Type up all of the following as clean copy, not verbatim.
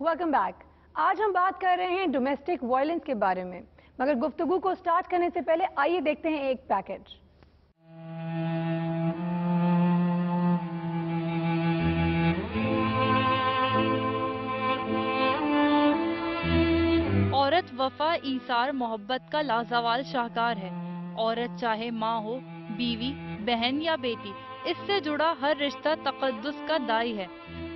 Welcome back. आज हम बात कर रहे हैं डोमेस्टिक वायलेंस के बारे में, मगर गुफ्तगू को स्टार्ट करने से पहले आइए देखते हैं एक पैकेज। औरत वफा, ईसार, मोहब्बत का लाजवाल शाहकार है। औरत चाहे माँ हो, बीवी, बहन या बेटी, इससे जुड़ा हर रिश्ता तकद्दुस का दाई है।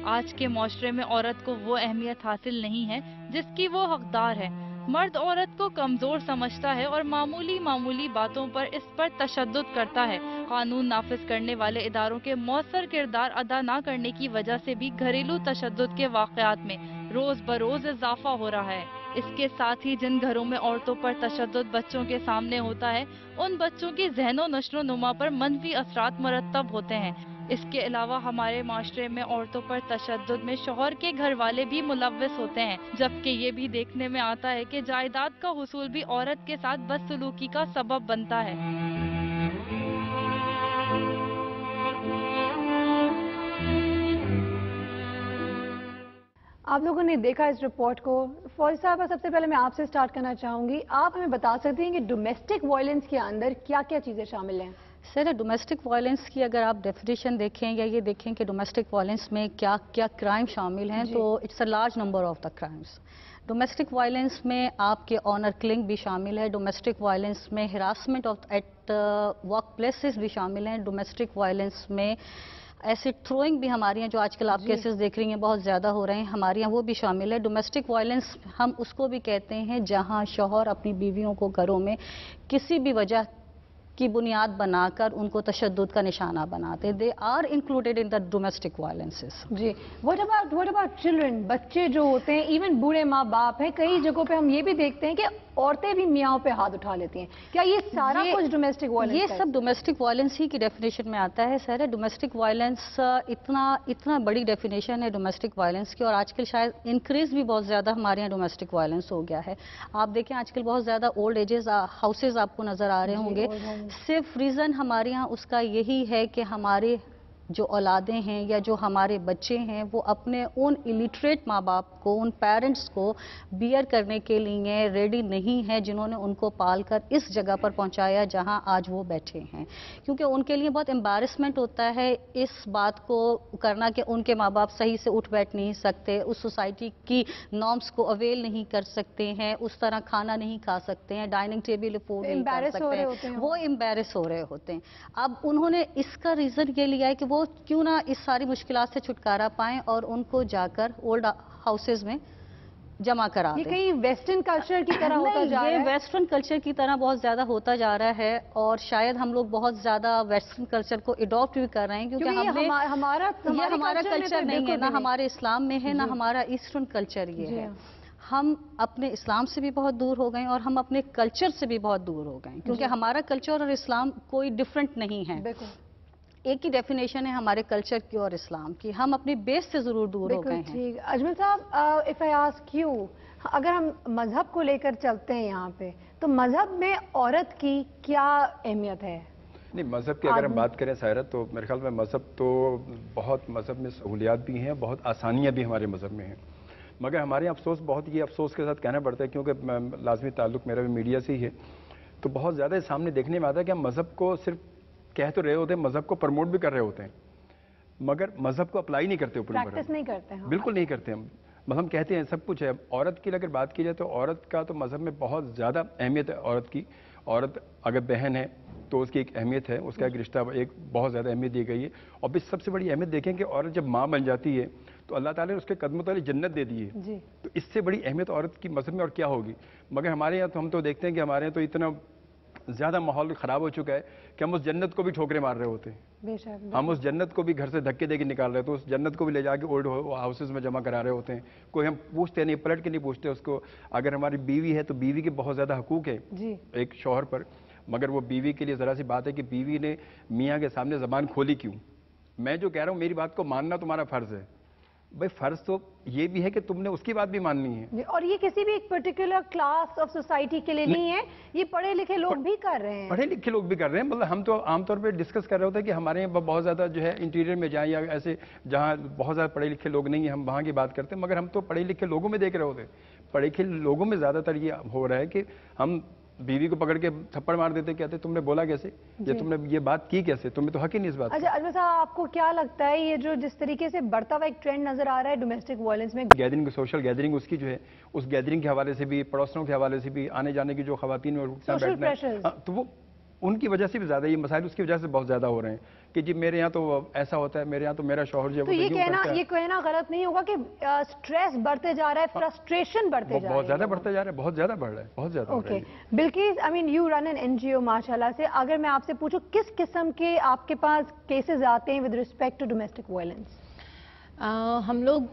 आज के माशरे में औरत को वो अहमियत हासिल नहीं है जिसकी वो हकदार है। मर्द औरत को कमजोर समझता है और मामूली बातों पर इस पर तशद्दुद करता है। कानून नाफिज करने वाले इदारों के मौसर किरदार अदा न करने की वजह से भी घरेलू तशद्दुद के वाक़यात में रोज बरोज इजाफा हो रहा है। इसके साथ ही जिन घरों में औरतों पर तशद्दुद बच्चों के सामने होता है, उन बच्चों की ज़हनो नश्रो नुमा पर मनफी असरात मुरतब होते हैं। इसके अलावा हमारे माशरे में औरतों पर तशद्दुद में शौहर के घर वाले भी मुलव्वस होते हैं, जबकि ये भी देखने में आता है कि जायदाद का हुसूल भी औरत के साथ बदसलूकी का सबब बनता है। आप लोगों ने देखा इस रिपोर्ट को। फौजी साहब, सबसे पहले मैं आपसे स्टार्ट करना चाहूंगी। आप हमें बता सकती हैं कि डोमेस्टिक वायलेंस के अंदर क्या क्या चीजें शामिल हैं? सर, डोमेस्टिक वायलेंस की अगर आप डेफिनेशन देखें या ये देखें कि डोमेस्टिक वायलेंस में क्या क्या क्राइम शामिल हैं, तो it's a large number of the crimes. Domestic violence में आपके ऑनर किलिंग भी शामिल है। डोमेस्टिक वायलेंस में हिरासमेंट ऑफ एट वर्क प्लेसेस भी शामिल हैं। डोमेस्टिक वायलेंस में एसिड थ्रोइंग भी हमारे यहाँ, जो आजकल आप केसेस देख रही हैं बहुत ज़्यादा हो रहे हैं, हमारे यहाँ वो भी शामिल है। डोमेस्टिक वायलेंस हम उसको भी कहते हैं जहाँ शौहर अपनी बीवियों को घरों में किसी भी वजह की बुनियाद बनाकर उनको तशद्दुद का निशाना बनाते। They are included in the domestic violences. जी, व्हाट अबाउट चिल्ड्रन, बच्चे जो होते हैं, इवन बूढ़े माँ बाप हैं, कई जगहों पे हम ये भी देखते हैं कि औरतें भी मियाओं पे हाथ उठा लेती हैं। क्या ये सारा कुछ डोमेस्टिक वायलेंस? ये सब डोमेस्टिक वायलेंस ही की डेफिनेशन में आता है सर। डोमेस्टिक वायलेंस इतना बड़ी डेफिनेशन है डोमेस्टिक वायलेंस की, और आजकल शायद इंक्रीज भी बहुत ज़्यादा हमारे यहाँ डोमेस्टिक वायलेंस हो गया है। आप देखें आजकल बहुत ज़्यादा ओल्ड एजेस हाउसेज आपको नज़र आ रहे होंगे। सिर्फ रीज़न हमारे यहाँ उसका यही है कि हमारे जो औलादें हैं या जो हमारे बच्चे हैं वो अपने उन इलिटरेट माँ बाप को, उन पेरेंट्स को बियर करने के लिए रेडी नहीं है जिन्होंने उनको पाल कर इस जगह पर पहुंचाया जहां आज वो बैठे हैं। क्योंकि उनके लिए बहुत एम्बैरेसमेंट होता है इस बात को करना कि उनके माँ बाप सही से उठ बैठ नहीं सकते, उस सोसाइटी की नॉर्म्स को अवेल नहीं कर सकते हैं, उस तरह खाना नहीं खा सकते हैं, डाइनिंग टेबल अफोर्ड नहीं कर सकते हैं, वो एम्बैरेस हो रहे होते हैं। अब उन्होंने इसका रीज़न ये लिया है कि वो क्यों ना इस सारी मुश्किलात से छुटकारा पाएं और उनको जाकर ओल्ड हाउसेज में जमा करा दें। ये कहीं वेस्टर्न कल्चर की तरह होता जा रहा है? वेस्टर्न कल्चर की तरह बहुत ज़्यादा होता जा रहा है, और शायद हम लोग बहुत ज़्यादा वेस्टर्न कल्चर को अडॉप्ट भी कर रहे हैं, क्योंकि हमारा कल्चर नहीं है, ना हमारे इस्लाम में है, ना हमारा ईस्टर्न कल्चर ये है। हम अपने इस्लाम से भी बहुत दूर हो गए और हम अपने कल्चर से भी बहुत दूर हो गए, क्योंकि हमारा कल्चर और इस्लाम कोई डिफरेंट नहीं है। एक ही डेफिनेशन है हमारे कल्चर की और इस्लाम की। हम अपनी बेस से जरूर दूर हो गए हैं। ठीक। अजमल साहब, इफ आई आस्क यू, अगर हम मजहब को लेकर चलते हैं यहाँ पे, तो मजहब में औरत की क्या अहमियत है? नहीं, मजहब की अगर हम बात करें सायरत, तो मेरे ख्याल में मजहब तो बहुत, मजहब में सहूलियात भी हैं, बहुत आसानियाँ भी हमारे मजहब में हैं। मगर हमारे अफसोस, बहुत ये अफसोस के साथ कहना पड़ता है, क्योंकि लाजमी ताल्लुक मेरा भी मीडिया से ही है, तो बहुत ज़्यादा सामने देखने में आता है कि हम मजहब को सिर्फ कह तो रहे होते हैं, मजहब को प्रमोट भी कर रहे होते हैं, मगर मजहब को अप्लाई नहीं करते, प्रैक्टिस नहीं करते हैं। बिल्कुल नहीं करते हम। मतलब कहते हैं सब कुछ है। औरत की अगर बात की जाए तो औरत का तो मजहब में बहुत ज़्यादा अहमियत है औरत की। औरत अगर बहन है तो उसकी एक अहमियत है, उसका एक रिश्ता, एक बहुत ज़्यादा अहमियत दी गई है। और भी सबसे बड़ी अहमियत देखें कि औरत जब माँ बन जाती है तो अल्लाह ताला ने उसके कदमों तले जन्नत दे दी है। तो इससे बड़ी अहमियत औरत की मजहब में और क्या होगी। मगर हमारे यहाँ तो हम तो देखते हैं कि हमारे यहाँ तो इतना ज़्यादा माहौल ख़राब हो चुका है कि हम उस जन्नत को भी ठोकरे मार रहे होते हैं। हम उस जन्नत को भी घर से धक्के दे के निकाल रहे हैं, तो उस जन्नत को भी ले जाके ओल्ड हाउसेज में जमा करा रहे होते हैं। कोई हम पूछते नहीं, पलट के नहीं पूछते उसको। अगर हमारी बीवी है तो बीवी के बहुत ज़्यादा हकूक़ है एक शौहर पर, मगर वो बीवी के लिए ज़रा सी बात है कि बीवी ने मियाँ के सामने ज़बान खोली क्यों। मैं जो कह रहा हूँ, मेरी बात को मानना तुम्हारा फ़र्ज़ है, भाई फर्ज तो ये भी है कि तुमने उसकी बात भी माननी है। और ये किसी भी एक पर्टिकुलर क्लास ऑफ सोसाइटी के लिए नहीं है, ये पढ़े लिखे लोग भी कर रहे हैं। पढ़े लिखे लोग भी कर रहे हैं, मतलब हम तो आमतौर पे डिस्कस कर रहे होते हैं कि हमारे यहाँ बहुत ज़्यादा जो है इंटीरियर में जाएं या ऐसे जहाँ बहुत ज़्यादा पढ़े लिखे लोग नहीं हैं, हम वहाँ की बात करते हैं, मगर हम तो पढ़े लिखे लोगों में देख रहे होते हैं। पढ़े लिखे लोगों में ज़्यादातर ये हो रहा है कि हम बीवी को पकड़ के थप्पड़ मार देते, कहते तुमने बोला कैसे, या तुमने ये बात की कैसे, तुम्हें तो हक ही नहीं इस बात। अच्छा अजमल साहब, आपको क्या लगता है ये जो जिस तरीके से बढ़ता हुआ एक ट्रेंड नजर आ रहा है डोमेस्टिक वायलेंस में, गैदरिंग, सोशल गैदरिंग उसकी जो है, उस गैदरिंग के हवाले से भी, पड़ोसियों के हवाले से भी, आने जाने की जो खवातीन और उठना बैठना, तो वो उनकी वजह से भी ज्यादा ये मसाइल उसकी वजह से बहुत ज्यादा हो रहे हैं कि जी मेरे यहाँ तो ऐसा होता है, मेरे यहाँ तो मेरा शौहर जो तो ये कहना गलत नहीं होगा कि स्ट्रेस बढ़ते जा रहा है, फ्रस्ट्रेशन बढ़ते जा रहा है, बहुत ज्यादा बढ़ते जा रहा है, बहुत ज्यादा बढ़ रहा है, बहुत ज्यादा। Okay Bilkis, I mean you run an NGO माशाल्लाह से, अगर मैं आपसे पूछूं किस किस्म के आपके पास केसेस आते हैं with respect to domestic violence? हम लोग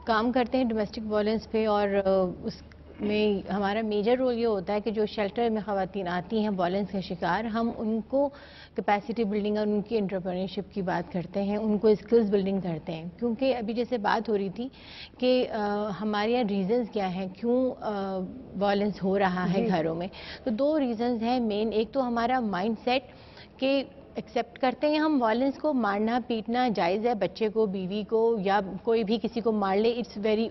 काम करते हैं डोमेस्टिक वायलेंस पे, और उसमें हमारा मेजर रोल ये होता है कि जो शेल्टर में ख़वातीन आती हैं वायलेंस के शिकार, हम उनको कैपेसिटी बिल्डिंग और उनकी एंटरप्रेन्योरशिप की बात करते हैं, उनको स्किल्स बिल्डिंग करते हैं। क्योंकि अभी जैसे बात हो रही थी कि हमारे यहाँ रीज़न्स क्या हैं, क्यों वायलेंस हो रहा है घरों में, तो 2 रीज़न्स हैं मेन। एक तो हमारा माइंड सेट के एक्सेप्ट करते हैं हम वायलेंस को, मारना पीटना जायज़ है, बच्चे को, बीवी को या कोई भी किसी को मार ले, इट्स वेरी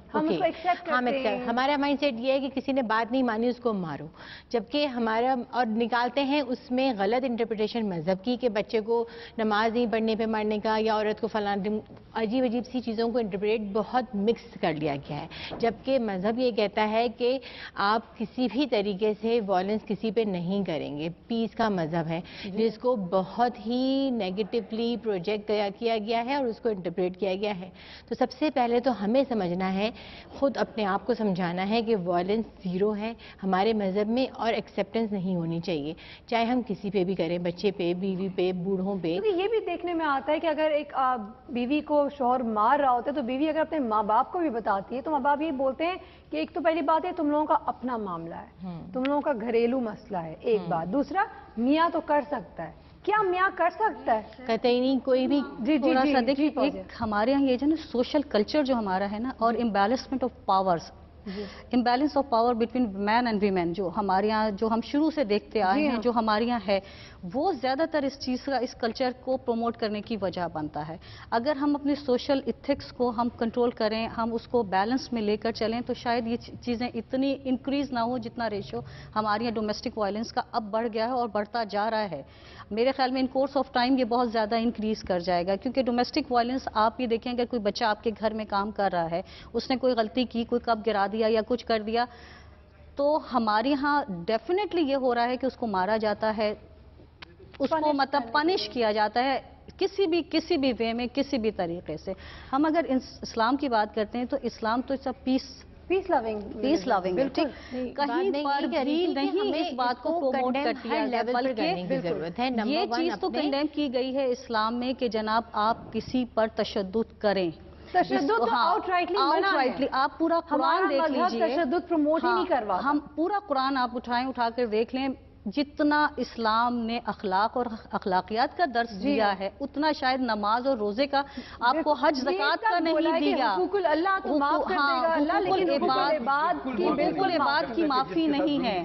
हम उसको एक्सेप्ट करते हैं। हमारा माइंडसेट ये है कि किसी ने बात नहीं मानी उसको मारो, जबकि हमारा और निकालते हैं उसमें गलत इंटरप्रिटेशन मज़हब की कि बच्चे को नमाज नहीं पढ़ने पे मारने का, या औरत को फलाना, अजीब अजीब सी चीज़ों को इंटरप्रेट बहुत मिक्स कर लिया गया है। जबकि मज़हब ये कहता है कि आप किसी भी तरीके से वायलेंस किसी पे नहीं करेंगे, पीस का मज़हब है, जिसको बहुत ही नेगेटिवली प्रोजेक्ट किया गया है और उसको इंटरप्रेट किया गया है। तो सबसे पहले तो हमें समझना है, खुद अपने आप को समझाना है कि वायलेंस ज़ीरो है हमारे मज़हब में, और एक्सेप्टेंस नहीं होनी चाहिए, चाहे हम किसी पे भी करें, बच्चे पे, बीवी पे, बूढ़ों पे। क्योंकि ये भी देखने में आता है कि अगर एक बीवी को शौहर मार रहा होता है तो बीवी अगर अपने माँ बाप को भी बताती है तो माँ बाप ये बोलते हैं कि एक तो पहली बात है तुम लोगों का अपना मामला है, तुम लोगों का घरेलू मसला है, एक बात। दूसरा, मियाँ तो कर सकता है, क्या मियाँ कर सकता है? कतई नहीं, कोई भी। थोड़ा सा देखिए, एक हमारे यहाँ ये जो ना सोशल कल्चर जो हमारा है ना, और imbalancement of powers, imbalance of power between man and women, जो हमारे यहाँ, जो हम शुरू से देखते आए हैं, जो हमारे यहाँ है, वो ज़्यादातर इस चीज़ का, इस कल्चर को प्रमोट करने की वजह बनता है। अगर हम अपने सोशल इथिक्स को हम कंट्रोल करें, हम उसको बैलेंस में लेकर चलें, तो शायद ये चीज़ें इतनी इंक्रीज़ ना हो जितना रेशो हमारे यहाँ डोमेस्टिक वायलेंस का अब बढ़ गया है और बढ़ता जा रहा है। मेरे ख्याल में इन कोर्स ऑफ टाइम ये बहुत ज़्यादा इंक्रीज़ कर जाएगा, क्योंकि डोमेस्टिक वायलेंस आप ये देखें, अगर कोई बच्चा आपके घर में काम कर रहा है, उसने कोई गलती की, कोई कप गिरा दिया या कुछ कर दिया, तो हमारे यहाँ डेफिनेटली ये हो रहा है कि उसको मारा जाता है, उसको मतलब पनिश किया जाता है किसी भी वे में, किसी भी तरीके से। हम अगर इस्लाम की बात करते हैं तो इस्लाम तो सब पीस लविंग, ठीक, कहीं पर भी नहीं इस बात को प्रमोट करती है, बल्कि ये चीज तो कंडेम की गई है इस्लाम में कि जनाब आप किसी पर तशद्दुद करें, तशद्दुद तो आउटराइटली आप पूरा कुरान देख लीजिए, तशद्दुद प्रमोट ही नहीं करवा। हम पूरा कुरान आप उठाकर देख लें, जितना इस्लाम ने अखलाक और अखलाकियात का दर्स दिया है, उतना शायद नमाज और रोजे का आपको हज ज़कात का नहीं दिया। अल्लाह तो माफ कर देगा अल्लाह, लेकिन बिल्कुल इबादत की माफी नहीं है,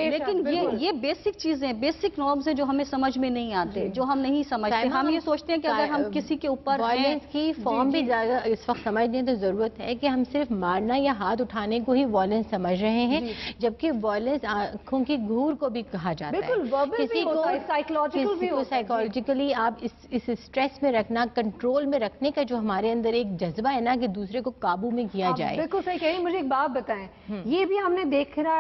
लेकिन ये बेसिक चीजें, बेसिक नॉर्म्स हैं जो हमें समझ में नहीं आते, जो हम नहीं समझते। हम ये सोचते हैं कि अगर हम किसी के ऊपर वायलेंस की फॉर्म भी ज़्यादा इस वक्त समझने तो जरूरत है कि हम सिर्फ मारना या हाथ उठाने को ही वायलेंस समझ रहे हैं, जबकि वायलेंस आंखों की घूर को भी कहा जाता है। किसी को साइकोलॉजिकली आप इस स्ट्रेस में रखना, कंट्रोल में रखने का जो हमारे अंदर एक जज्बा है ना कि दूसरे को काबू में किया जाए। बिल्कुल सही कह रही। मुझे एक बात बताएं, ये भी हमने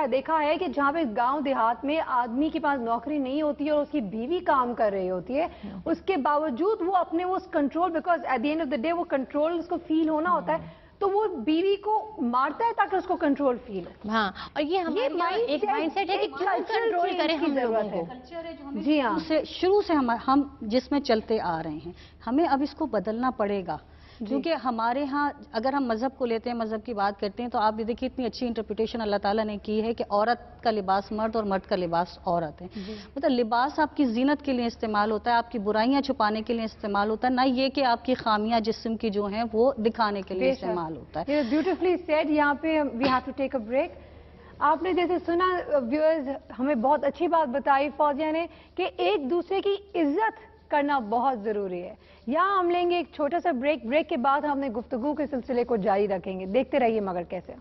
देखा है कि जहाँ पे गांव देहात में आदमी के पास नौकरी नहीं होती है और उसकी बीवी काम कर रही होती है, उसके बावजूद वो अपने वो control, because at the end of the day वो कंट्रोल उसको फील होना होता है, तो वो बीवी को मारता है ताकि उसको कंट्रोल फील हो। हाँ, और ये हमारे एक माइंडसेट है कि कंट्रोल करें हम लोगों को। कल्चर है जो हमें जी हाँ शुरू से हम जिसमें चलते आ रहे हैं, हमें अब इसको बदलना पड़ेगा। کیونکہ ہمارے ہاں اگر ہم مذہب کو لیتے ہیں, مذہب کی بات کرتے ہیں, تو آپ بھی دیکھیے اتنی اچھی انٹرپریٹیشن اللہ تعالیٰ نے کی ہے کہ عورت کا لباس مرد اور مرد کا لباس عورت ہے. مطلب لباس آپ کی زینت کے لیے استعمال ہوتا ہے, آپ کی برائیاں چھپانے کے لیے استعمال ہوتا ہے, نہ یہ کہ آپ کی خامیاں جسم کی جو ہیں وہ دکھانے کے لیے استعمال ہوتا ہے. Beautifully said. یہاں پہ we have to take a break. آپ نے جیسے سنا ویورز, ہمیں بہت اچھی بات بتائی فوزیہ نے کہ ایک دوسرے کی عزت کرنا بہت ضروری ہے. یہاں ہم لیں گے ایک چھوٹا سا بریک. بریک کے بعد ہم نے گفتگو کے سلسلے کو جاری رکھیں گے. دیکھتے رہیے مگر کیسے.